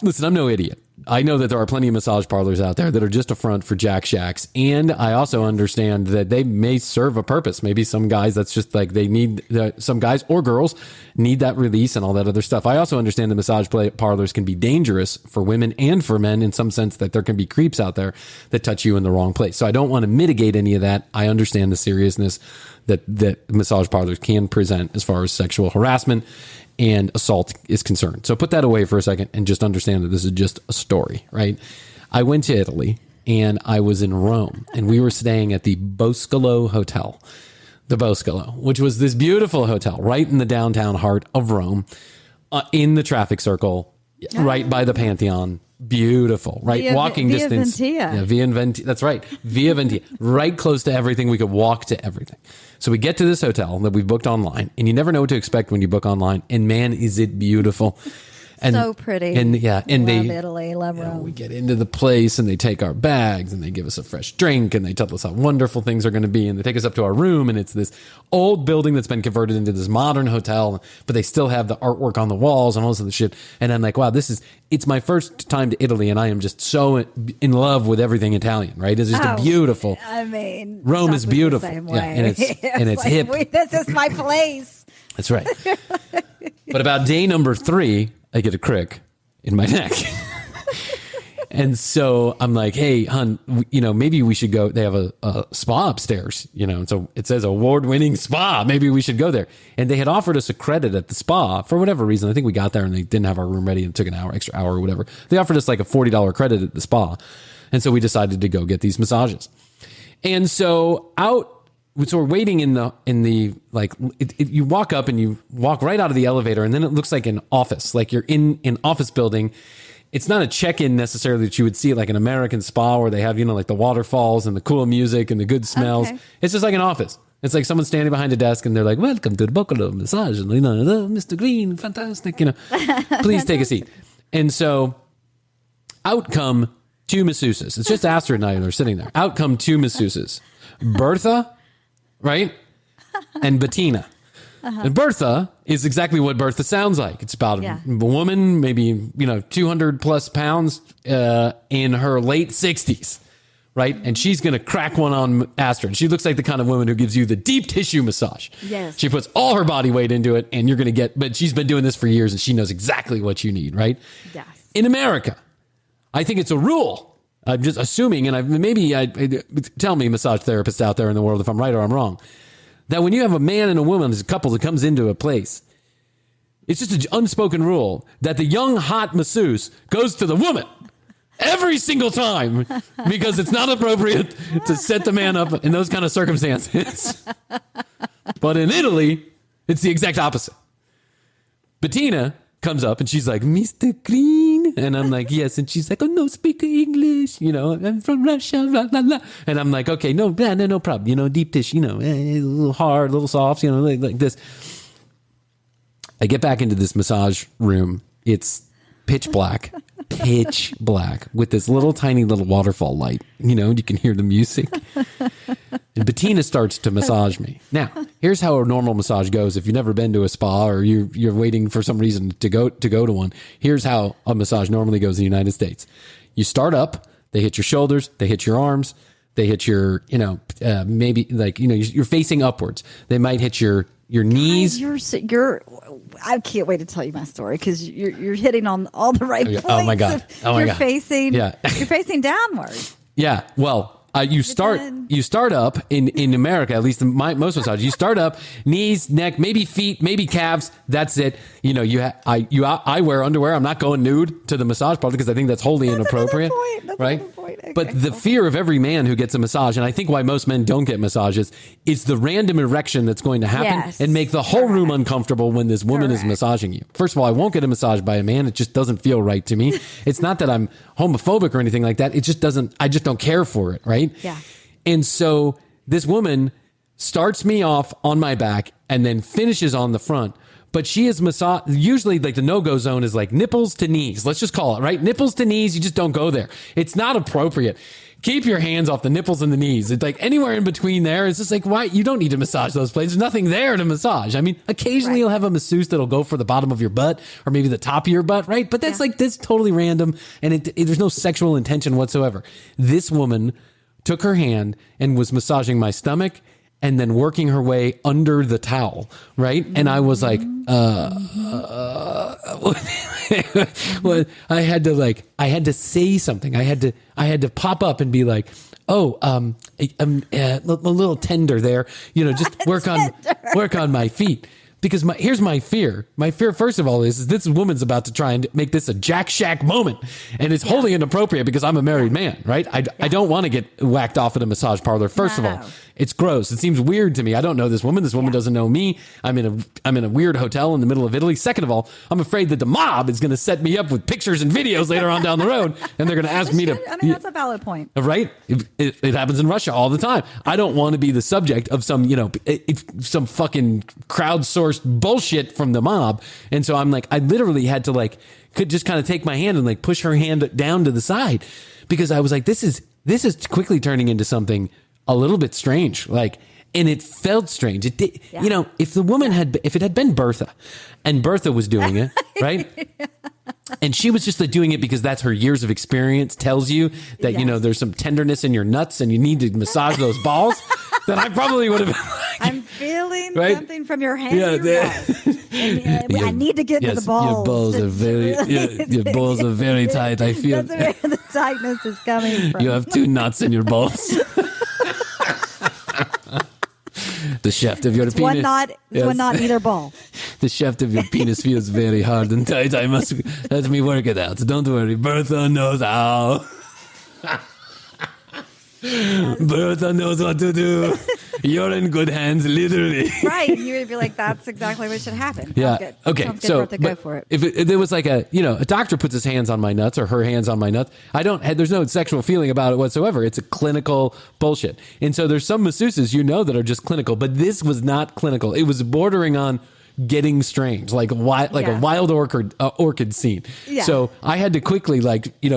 S4: listen, I'm no idiot. I know that there are plenty of massage parlors out there that are just a front for Jack Shacks. And I also understand that they may serve a purpose. Maybe some guys, that's just like they need, some guys or girls need that release and all that other stuff. I also understand that massage parlors can be dangerous for women and for men in some sense, that there can be creeps out there that touch you in the wrong place. So I don't want to mitigate any of that. I understand the seriousness that massage parlors can present as far as sexual harassment and assault is concerned. So put that away for a second and just understand that this is just a story, right? I went to Italy and I was in Rome and we were staying at the Boscolo Hotel, the Boscolo, which was this beautiful hotel right in the downtown heart of Rome, in the traffic circle, right by the Pantheon. Beautiful, right? Walking distance.
S5: Ventia.
S4: Via Ventia. That's right. Via Ventia. Right close to everything. We could walk to everything. So we get to this hotel that we booked online, and you never know what to expect when you book online. And man, is it beautiful. And,
S5: so pretty.
S4: And
S5: love Italy, love Rome.
S4: We get into the place and they take our bags and they give us a fresh drink and they tell us how wonderful things are going to be. And they take us up to our room and it's this old building that's been converted into this modern hotel, but they still have the artwork on the walls and all this other shit. And I'm like, wow, it's my first time to Italy and I am just so in love with everything Italian, right? It's just a beautiful.
S5: I mean,
S4: Rome is beautiful.
S5: The same way.
S4: Yeah, and it's hip.
S5: This is my place.
S4: That's right. But about day number 3, I get a crick in my neck. And so I'm like, hey, hon, maybe we should go. They have a spa upstairs, so it says award-winning spa. Maybe we should go there. And they had offered us a credit at the spa for whatever reason. I think we got there and they didn't have our room ready and it took an extra hour or whatever. They offered us like a $40 credit at the spa. And so we decided to go get these massages. And so we're waiting in the you walk up and you walk right out of the elevator and then it looks like an office, like you're in an office building. It's not a check-in necessarily that you would see like an American spa where they have, like the waterfalls and the cool music and the good smells. Okay. It's just like an office. It's like someone standing behind a desk and they're like, welcome to the Boscolo massage. And, Mr. Green, fantastic. Please take a seat. And so out come 2 masseuses. It's just Astrid and I that are sitting there. Out come 2 masseuses. Bertha, right? And Bettina. And Bertha is exactly what Bertha sounds like. It's about a woman, maybe 200 plus pounds, in her late 60s. Right. And she's going to crack one on Astrid. She looks like the kind of woman who gives you the deep tissue massage.
S5: Yes.
S4: She puts all her body weight into it, and you're going to get, but she's been doing this for years and she knows exactly what you need. Right.
S5: Yes.
S4: In America, I think it's a rule. I'm just assuming, and tell me, massage therapists out there in the world, if I'm right or I'm wrong, that when you have a man and a woman as a couple that comes into a place, it's just an unspoken rule that the young, hot masseuse goes to the woman every single time, because it's not appropriate to set the man up in those kind of circumstances. But in Italy, it's the exact opposite. Bettina comes up and she's like, Mr. Green. And I'm like, yes. And she's like, oh, no, speak English. I'm from Russia, blah, blah, blah. And I'm like, okay, no problem. Deep dish, a little hard, a little soft, like this. I get back into this massage room. It's pitch black with this little tiny little waterfall light. You can hear the music. And Bettina starts to massage me. Now, here's how a normal massage goes. If you've never been to a spa or you're waiting for some reason to go to one, here's how a massage normally goes in the United States. You start up, they hit your shoulders, they hit your arms, they hit your, maybe like, you're facing upwards. They might hit your knees.
S5: You're I can't wait to tell you my story, because you're hitting on all the right points.
S4: Oh my God.
S5: You're facing downward.
S4: Yeah. Well, you start up in America, at least in most massages. You start up, knees, neck, maybe feet, maybe calves. That's it. I wear underwear. I'm not going nude to the massage parlor because I think that's wholly inappropriate. Right? Okay. But the fear of every man who gets a massage, and I think why most men don't get massages, is the random erection that's going to happen and make the whole room uncomfortable when this woman is massaging you. First of all, I won't get a massage by a man. It just doesn't feel right to me. It's not that I'm homophobic or anything like that. It just doesn't. I just don't care for it. Right?
S5: Yeah.
S4: And so this woman starts me off on my back and then finishes on the front. But she is usually like the no-go zone is like nipples to knees. Let's just call it, right? Nipples to knees. You just don't go there. It's not appropriate. Keep your hands off the nipples and the knees. It's like anywhere in between there. It's just like, why? You don't need to massage those places. There's nothing there to massage. I mean, occasionally you'll have a masseuse that'll go for the bottom of your butt or maybe the top of your butt, right? But that's that's totally random. And there's no sexual intention whatsoever. This woman took her hand and was massaging my stomach and then working her way under the towel, right? And I was like, well, I had to say something. I had to pop up and be like, oh, a little tender there, just work on my feet. Because here's my fear. My fear, first of all, is this woman's about to try and make this a Jack Shack moment. And it's wholly inappropriate because I'm a married man, right? I don't want to get whacked off at a massage parlor. First of all, it's gross. It seems weird to me. I don't know this woman. This woman doesn't know me. I'm in a weird hotel in the middle of Italy. Second of all, I'm afraid that the mob is going to set me up with pictures and videos later on down the road. And they're going to ask me to...
S5: I mean, that's a valid point.
S4: Right? It happens in Russia all the time. I don't want to be the subject of some some fucking crowdsourced bullshit from the mob. And so I'm like, I literally had to could just kind of take my hand and push her hand down to the side, because I was like, this is quickly turning into something a little bit strange. And it felt strange. It did, if the woman if it had been Bertha and Bertha was doing it, right? And she was just doing it because that's her years of experience tells you that, there's some tenderness in your nuts and you need to massage those balls, then I probably would have been like,
S5: I'm feeling something from your hand. I need to get to the balls.
S4: Your balls are your balls are very tight. I feel
S5: that's where the tightness is coming from.
S4: You have two nuts in your balls. The shaft of your penis.
S5: One knot in either ball.
S4: The shaft of your penis feels very hard and tight. Let me work it out. Don't worry. Bertha knows how. Bertha knows what to do. You're in good hands, literally.
S5: Right. You would be like, that's exactly what should happen.
S4: Yeah.
S5: Good.
S4: Okay.
S5: Sounds good,
S4: so
S5: Bertha, go for it.
S4: If there was a doctor puts his hands on my nuts or her hands on my nuts, there's no sexual feeling about it whatsoever. It's a clinical bullshit. And so there's some masseuses, that are just clinical, but this was not clinical. It was bordering on, getting strange, like a wild orchid scene.
S5: Yeah.
S4: So I had to quickly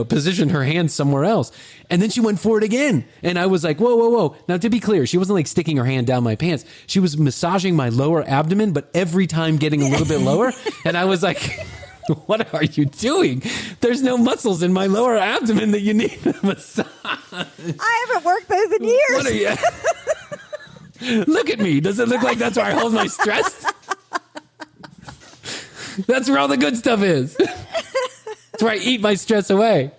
S4: position her hand somewhere else. And then she went for it again. And I was like, whoa, whoa, whoa. Now, to be clear, she wasn't like sticking her hand down my pants. She was massaging my lower abdomen, but every time getting a little bit lower. And I was like, what are you doing? There's no muscles in my lower abdomen that you need to massage.
S5: I haven't worked those in years.
S4: What are you? Look at me. Does it look like that's where I hold my stress? That's where all the good stuff is. That's where I eat my stress away.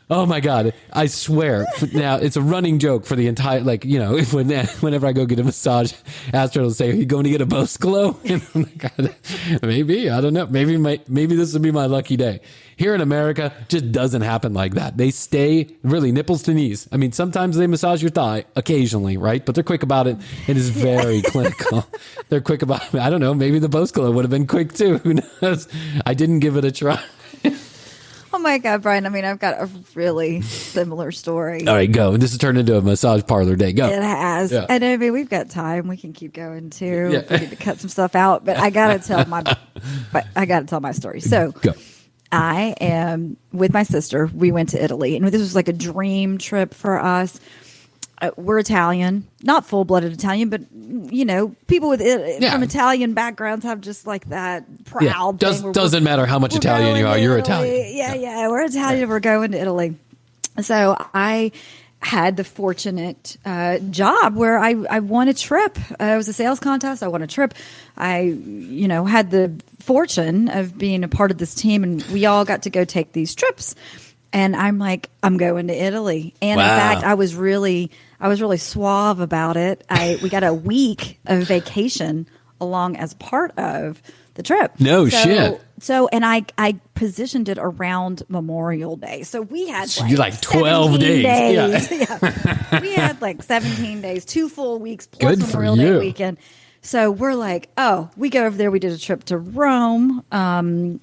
S4: Oh my God. I swear. Now, it's a running joke for the entire, whenever I go get a massage, Astrid will say, are you going to get a Boscolo? And I'm like, maybe. I don't know. Maybe this will be my lucky day. Here in America, just doesn't happen like that. They stay really nipples to knees. I mean, sometimes they massage your thigh occasionally, right? But they're quick about it. It is very clinical. They're quick about it. I don't know. Maybe the Boscolo would have been quick too. Who knows? I didn't give it a try.
S5: Oh my God, Brian. I mean, I've got a really similar story.
S4: All right, go. This has turned into a massage parlor day. Go.
S5: It has.
S4: Yeah.
S5: And I mean, we've got time. We can keep going too. Yeah. We need to cut some stuff out, but I got to tell my story. So
S4: go.
S5: I am with my sister. We went to Italy, and this was like a dream trip for us. We're Italian, not full-blooded Italian, but people with from Italian backgrounds have just like that proud thing.
S4: Doesn't matter how much Italian you are, you're Italian.
S5: Yeah, we're Italian. We're going to Italy. So I had the fortunate job where I won a trip. It was a sales contest. I won a trip. I, had the fortune of being a part of this team, and we all got to go take these trips. And I'm like, I'm going to Italy. And in fact, I was really suave about it. We got a week of vacation along as part of the trip.
S4: No shit.
S5: So, and I positioned it around Memorial Day. So we had
S4: 12 days.
S5: Yeah. We had 17 days, 2 full weeks plus
S4: Good
S5: Memorial
S4: for
S5: Day
S4: you.
S5: weekend. So we're like, we go over there. We did a trip to Rome, the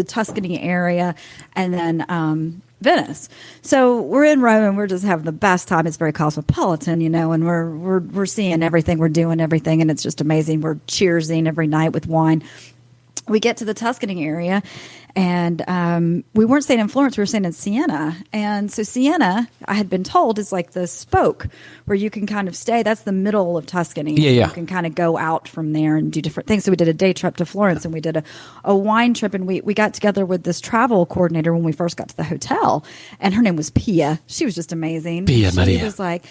S5: Tuscany area, and then Venice. So we're in Rome and we're just having the best time. It's very cosmopolitan, and we're seeing everything, we're doing everything, and it's just amazing. We're cheersing every night with wine. We get to the Tuscany area, and we weren't staying in Florence. We were staying in Siena. And so Siena, I had been told, is like the spoke where you can kind of stay. That's the middle of Tuscany.
S4: Yeah.
S5: You can kind of go out from there and do different things. So we did a day trip to Florence, and we did a wine trip. And we got together with this travel coordinator when we first got to the hotel. And her name was Pia. She was just amazing.
S4: Pia Maria.
S5: She was like,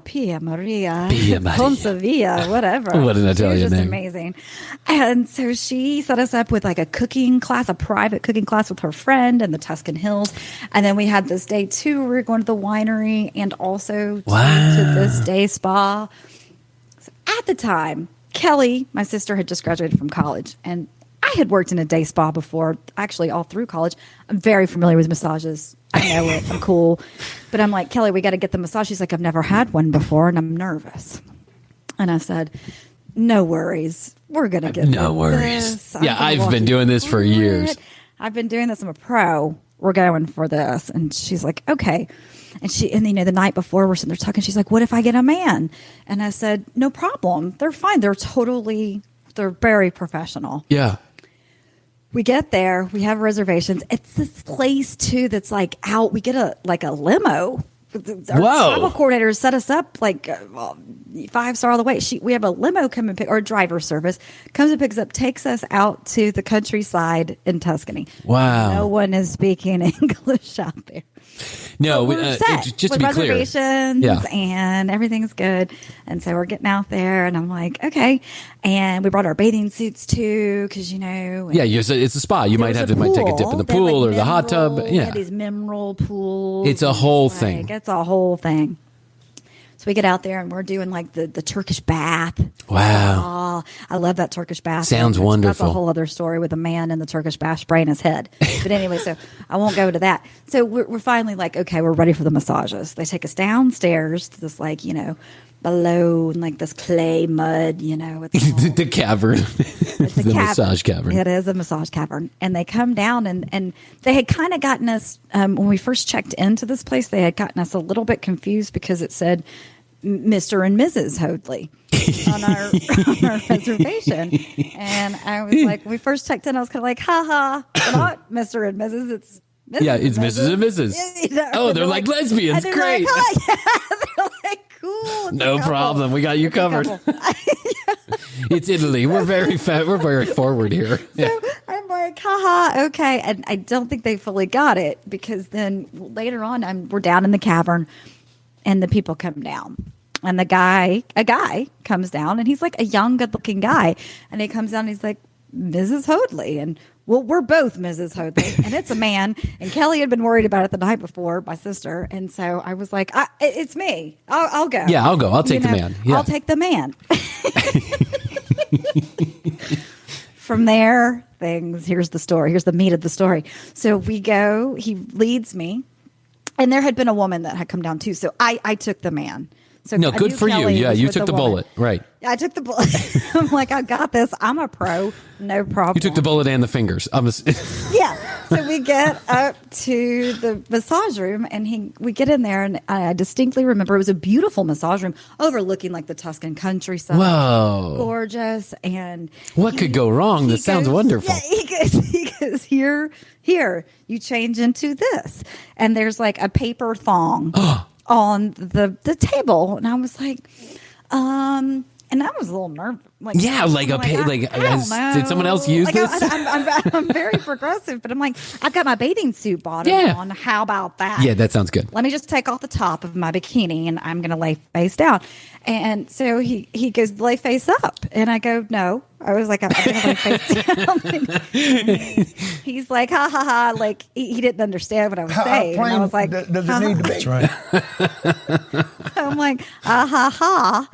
S5: Pia Maria.
S4: Pia Maria.
S5: Consavia, whatever.
S4: What an Italian
S5: She was just
S4: name.
S5: amazing. And so she set us up with a cooking class, a private cooking class with her friend in the Tuscan Hills. And then we had this day 2 where we were going to the winery and also to this day spa. So at the time, Kelly, my sister, had just graduated from college, and I had worked in a day spa before, actually all through college. I'm very familiar with massages. I know it. I'm cool. But I'm like, Kelly, we got to get the massage. She's like, I've never had one before, and I'm nervous. And I said, no worries. We're going to get
S4: no worries. Yeah, I've been doing this for years.
S5: I've been doing this. I'm a pro. We're going for this. And she's like, okay. And the night before we're sitting there talking, she's like, what if I get a man? And I said, no problem. They're fine. They're very professional.
S4: Yeah.
S5: We get there. We have reservations. It's this place too that's out. We get a limo. Our travel coordinator set us up 5-star all the way. We have a limo come and pick, or driver service comes and picks up, takes us out to the countryside in Tuscany.
S4: Wow.
S5: No one is speaking English out there.
S4: No,
S5: just to be clear, reservations and everything's good. And so we're getting out there, and I'm like, okay. And we brought our bathing suits too, because
S4: it's a spa. You might take a dip in the pool or the hot tub. Yeah,
S5: these mineral pools.
S4: It's a whole thing.
S5: It's a whole thing. So we get out there and we're doing the Turkish bath.
S4: Wow.
S5: I love that Turkish bath.
S4: Sounds wonderful.
S5: That's a whole other story with a man in the Turkish bath spraying his head. But anyway, so I won't go to that. So we're finally okay, we're ready for the massages. They take us downstairs to this below and this clay mud, it's
S4: the cavern.
S5: It's
S4: the massage cavern.
S5: It is a massage cavern. And they come down and they had kind of gotten us, when we first checked into this place, they had gotten us a little bit confused because it said Mr. and Mrs. Hoadley on our reservation. And I was like, when we first checked in, I was kind of like, haha, we're not Mr. and Mrs. It's Mrs.
S4: Yeah, it's Mrs. and Mrs.
S5: You know,
S4: Oh, they're like lesbians.
S5: they're
S4: Great.
S5: Like, oh, yeah. They're like, cool. It's
S4: No problem. We got you covered. It's Italy. We're very we're very forward here.
S5: So I'm like, haha, okay. And I don't think they fully got it because then later on, we're down in the cavern and the people come down. And a guy comes down and he's like a young, good looking guy. And he comes down and he's like, Mrs. Hoadley. And well, we're both Mrs. Hoadley, and it's a man. And Kelly had been worried about it the night before, my sister. And so I was like, it's me. I'll go.
S4: Yeah, I'll go. I'll take the man. Yeah.
S5: I'll take the man. From there, here's the story. Here's the meat of the story. So we go, he leads me. And there had been a woman that had come down too. So I took the man. So
S4: no, good for you. Yeah, you took the bullet. Right.
S5: I took the bullet. I'm like, I got this. I'm a pro. No problem.
S4: You took the bullet and the fingers.
S5: Yeah. So we get up to the massage room and we get in there and I distinctly remember it was a beautiful massage room overlooking like the Tuscan countryside.
S4: Whoa.
S5: Gorgeous. And
S4: what could go wrong? This sounds wonderful.
S5: Yeah, he goes, here, you change into this. And there's like a paper thong on the table. And I was like, and I was a little nervous. Like,
S4: yeah, did someone else use this?
S5: I'm very progressive, but I'm like, I've got my bathing suit bottom on. How about that?
S4: Yeah, that sounds good.
S5: Let me just take off the top of my bikini and I'm going to lay face down. And so he goes, lay face up. And I go, no. I was like, I'm going to lay face down. He's like, ha, ha, ha. Like, he didn't understand what I was saying. And I was like,
S7: does it need to be?
S3: That's right.
S5: So I'm like, ha, ha.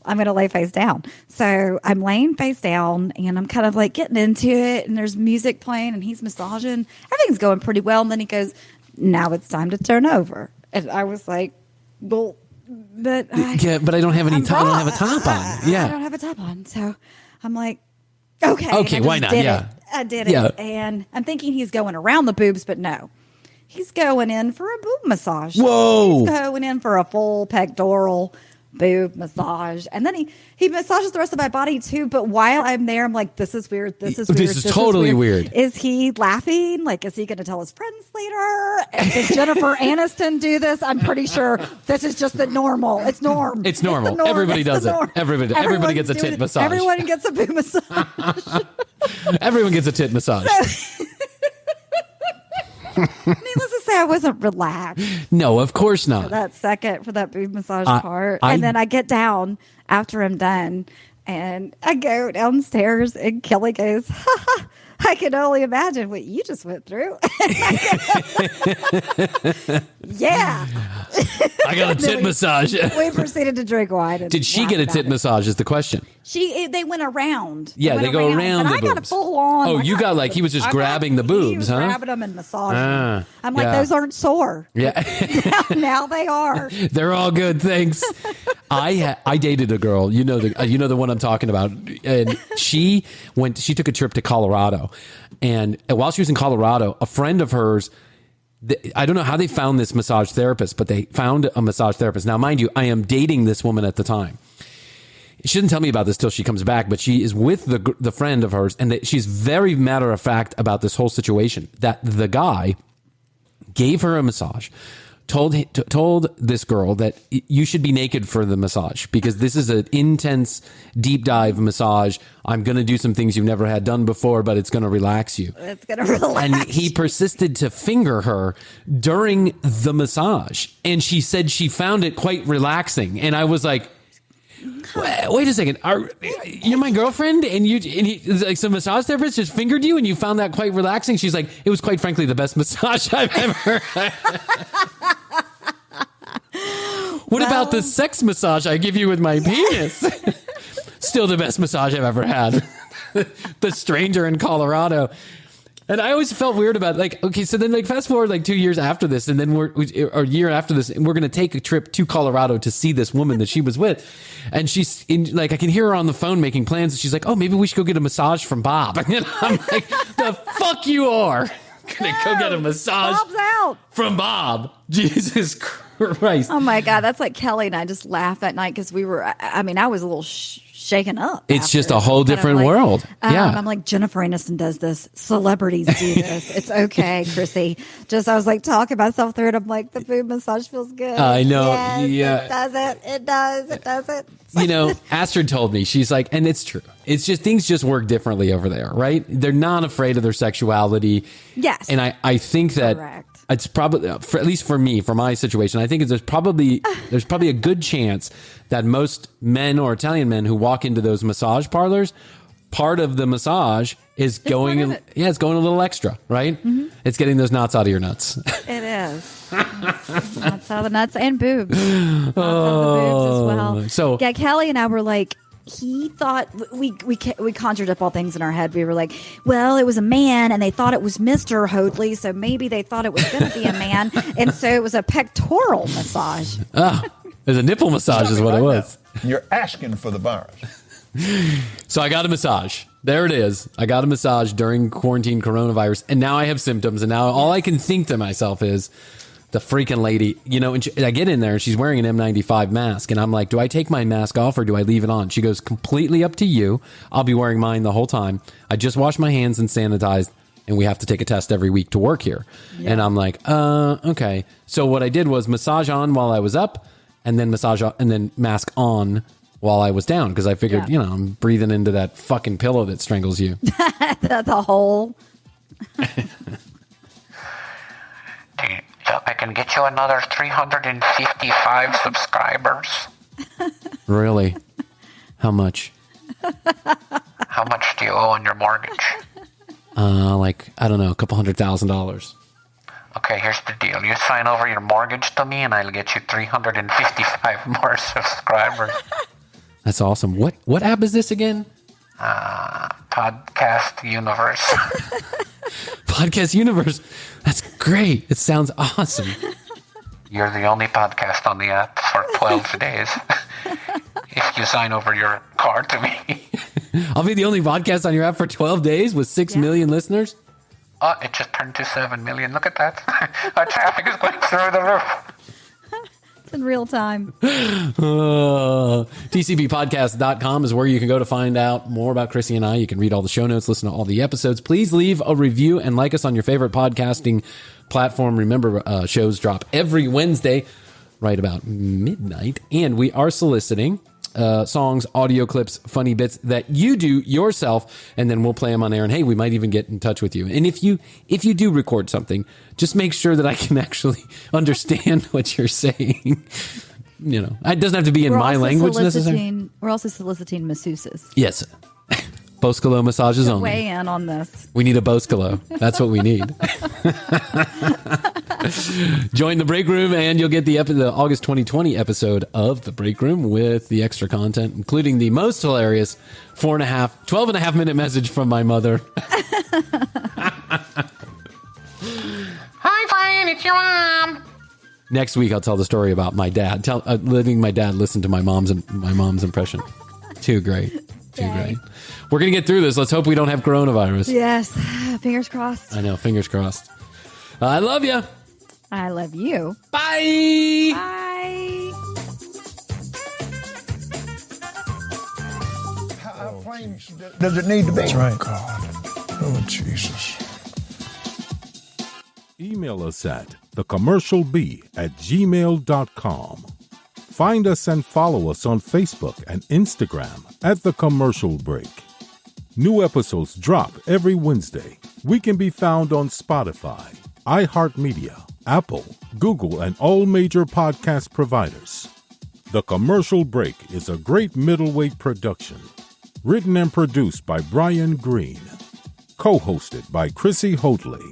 S5: I'm going to lay face down. So I'm laying face down and I'm kind of like getting into it and there's music playing and he's massaging. Everything's going pretty well. And then he goes, now it's time to turn over. And I was like, well, but I
S4: don't have any time. I don't have a top on. Yeah.
S5: I don't have a top on. So I'm like, okay.
S4: Why not? Yeah.
S5: I did it. And I'm thinking he's going around the boobs, but no. He's going in for a boob massage.
S4: Whoa.
S5: He's going in for a full pectoral boob massage. And then he massages the rest of my body too. But while I'm there, I'm like, this is weird. This is weird.
S4: This is totally weird.
S5: Is he laughing? Like, is he going to tell his friends later? Did Jennifer Aniston do this? I'm pretty sure this is just the normal. It's norm.
S4: It's normal. Everybody does it. Everybody gets a tit massage.
S5: Everyone gets a boob massage.
S4: Everyone gets a tit massage.
S5: Needless to say, I wasn't relaxed.
S4: No, of course not.
S5: For that boob massage part. And then I get down after I'm done and I go downstairs and Kelly goes, I can only imagine what you just went through. Yeah.
S4: I got a tit massage.
S5: We proceeded to drink wine.
S4: Did she get a tit massage is the question.
S5: They went around.
S4: Yeah, they go around the
S5: boobs. I got a full on.
S4: Oh, you got like he was just grabbing the boobs,
S5: he was
S4: huh?
S5: grabbing them and massaging them. I'm like, those aren't sore.
S4: Yeah.
S5: now they are.
S4: They're all good, thanks. I dated a girl, you know the one I'm talking about, and she took a trip to Colorado, and while she was in Colorado, a friend of hers, I don't know how they found this massage therapist, but they found a massage therapist. Now, mind you, I am dating this woman at the time. She didn't tell me about this till she comes back, but she is with the friend of hers, and she's very matter of fact about this whole situation. That the guy gave her a massage, told this girl that you should be naked for the massage because this is an intense deep dive massage. I'm going to do some things you've never had done before, but it's going to relax you.
S5: It's going to relax.
S4: And he persisted to finger her during the massage. And she said she found it quite relaxing. And I was like, wait a second. You're my girlfriend and he like some massage therapist just fingered you and you found that quite relaxing? She's like, it was quite frankly the best massage I've ever had. What about the sex massage I give you with my penis? Still the best massage I've ever had. The stranger in Colorado. And I always felt weird about okay, so then fast forward 2 years after this, and then or a year after this, and we're going to take a trip to Colorado to see this woman that she was with. And she's I can hear her on the phone making plans. And she's like, oh, maybe we should go get a massage from Bob. And I'm like, the fuck you are. going to go get a massage
S5: Bob's out.
S4: from Bob. Jesus Christ.
S5: Oh my God. That's like Kelly and I just laughed that night because I was a little shaken up.
S4: It's just a whole different world. Yeah.
S5: I'm like, Jennifer Aniston does this. Celebrities do this. It's okay, Krissy. I was like talking myself through it. I'm like, the boob massage feels good.
S4: I know.
S5: Yes,
S4: Yeah.
S5: It does it. It does. It does it.
S4: You know, Astrid told me, she's like, and it's true. It's just things just work differently over there, right? They're not afraid of their sexuality.
S5: Yes.
S4: And I think that
S5: Correct.
S4: it's probably, at least for me, for my situation, I think there's probably a good chance that most men or Italian men who walk into those massage parlors, part of the massage is it's going a little extra, right? Mm-hmm. It's getting those knots out of your nuts.
S5: It is. Knots out of the nuts and boobs. Knots out of the boobs as well.
S4: So
S5: yeah, Kelly and I were like, he thought we conjured up all things in our head. We were like, well, it was a man and they thought it was Mr. Hoadley, so maybe they thought it was going to be a man, and so it was a pectoral massage.
S4: There's a nipple massage is what it was.
S7: You're asking for the virus.
S4: So I got a massage. There it is. I got a massage during quarantine coronavirus, and now I have symptoms, and now all I can think to myself is the freaking lady, you know, and I get in there and she's wearing an N95 mask, and I'm like, do I take my mask off or do I leave it on? She goes, completely up to you. I'll be wearing mine the whole time. I just washed my hands and sanitized, and we have to take a test every week to work here. Yeah. And I'm like, okay. So what I did was massage on while I was up, and then massage on, and then mask on while I was down, because I figured, you know, I'm breathing into that fucking pillow that strangles you.
S5: the hole.
S6: I can get you another 355 subscribers.
S4: Really? How much?
S6: How much do you owe on your mortgage?
S4: Like, I don't know, a couple $100,000.
S6: Okay, here's the deal. You sign over your mortgage to me, and I'll get you 355 more subscribers.
S4: That's awesome. What app is this again?
S6: Podcast Universe.
S4: Podcast Universe. That's great. It sounds awesome.
S6: You're the only podcast on the app for 12 days. If you sign over your car to me.
S4: I'll be the only podcast on your app for 12 days with 6 million listeners?
S6: Oh, it just turned to 7 million. Look at that. Our traffic is going through the roof.
S5: It's in real time.
S4: TCBpodcast.com is where you can go to find out more about Krissy and I. You can read all the show notes, listen to all the episodes. Please leave a review and like us on your favorite podcasting platform. Remember, shows drop every Wednesday right about midnight. And we are soliciting songs, audio clips, funny bits that you do yourself, and then we'll play them on air. And hey, we might even get in touch with you. And if you do record something, just make sure that I can actually understand what you're saying. You know, it doesn't have to be in my language necessarily.
S5: We're also soliciting masseuses.
S4: Yes. Boscolo massages only.
S5: Weigh in on this.
S4: We need a Boscolo. That's what we need. Join the break room and you'll get the August 2020 episode of the break room with the extra content, including the most hilarious 12 and a half minute message from my mother.
S6: Hi, Bryan, it's your mom.
S4: Next week, I'll tell the story about my dad. Letting my dad listen to my mom's impression. Too great. Too great. We're going to get through this. Let's hope we don't have coronavirus.
S5: Yes. Fingers crossed.
S4: I know. Fingers crossed. I love you.
S5: I love you.
S4: Bye.
S5: Bye.
S7: How plain does it need to be?
S8: That's right. God. Oh, Jesus.
S3: Email us at thecommercialbee@gmail.com. Find us and follow us on Facebook and Instagram at The Commercial Break. New episodes drop every Wednesday. We can be found on Spotify, iHeartMedia, Apple, Google, and all major podcast providers. The Commercial Break is a great middleweight production. Written and produced by Brian Green. Co-hosted by Krissy Hoadley.